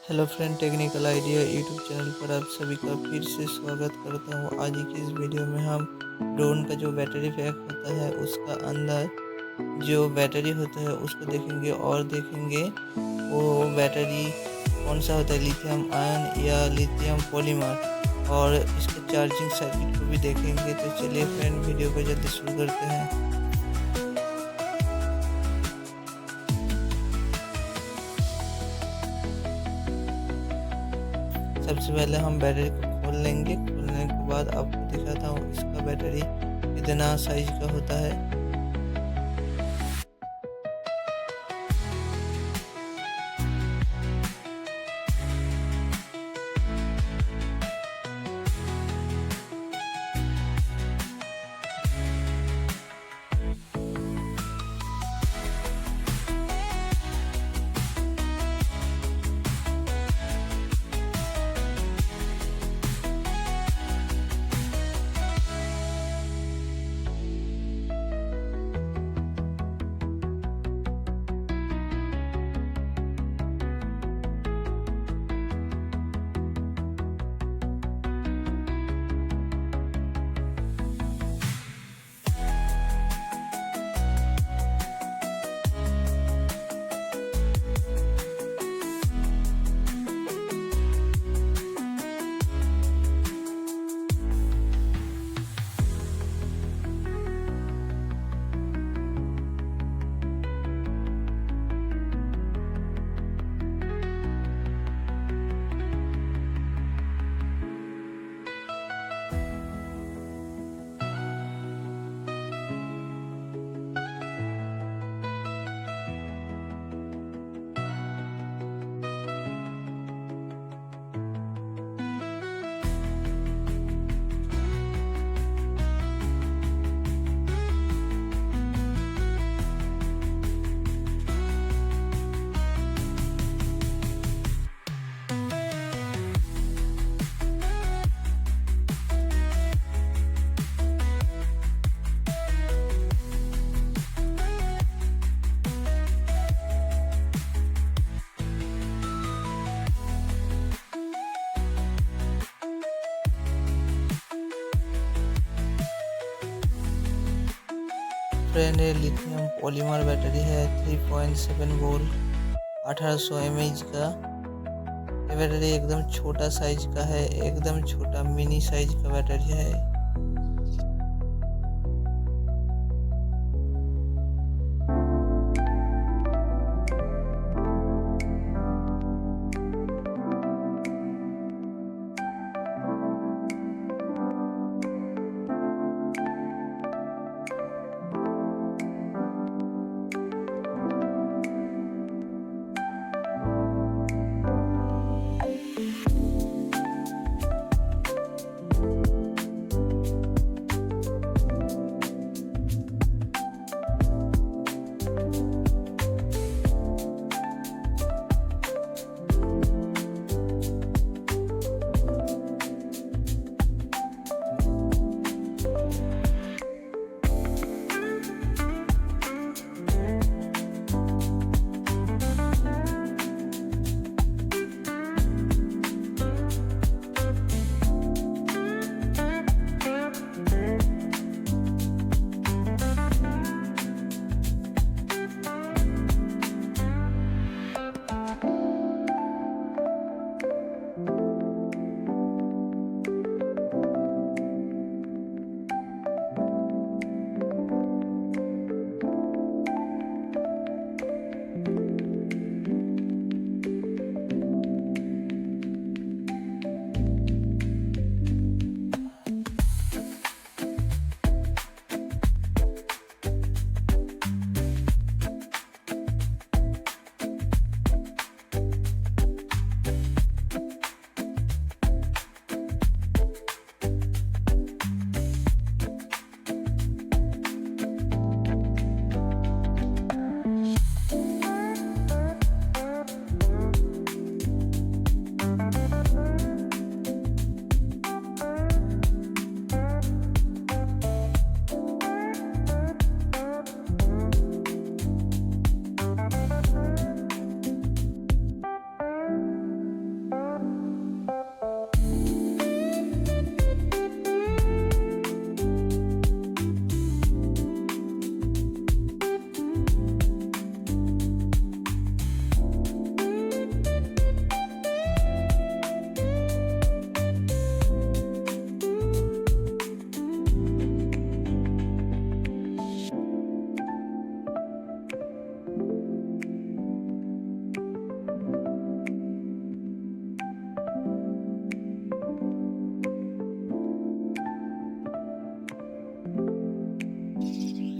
Hello friend, technical idea YouTube channel पर आप सभी का फिर से स्वागत करता हूँ। आज की इस वीडियो में हम ड्रोन का जो बैटरी पैक होता है उसका अंदर जो बैटरी होता है उसको देखेंगे और देखेंगे वो बैटरी कौन सा होता है, लिथियम आयन या लिथियम पॉलीमर, और इसके चार्जिंग सर्किट को भी देखेंगे। तो चलिए फ्रेंड, वीडियो को जल्दी शुरू करते हैं। सबसे पहले हम बैटरी को खोल लेंगे। खोलने के बाद आपको दिखाता हूँ इसका बैटरी कितना साइज का होता है। फ्रेंड, ये लिथियम पॉलीमर बैटरी है 3.7 वोल्ट 1800 mAh का। ये बैटरी एकदम छोटा साइज का है, एकदम छोटा मिनी साइज का बैटरी है।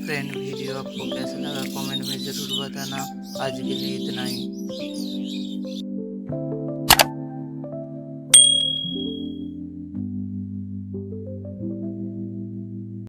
फ्रेंड, वीडियो आपको कैसा लगा कमेंट में ज़रूर बताना। आज के लिए इतना ही।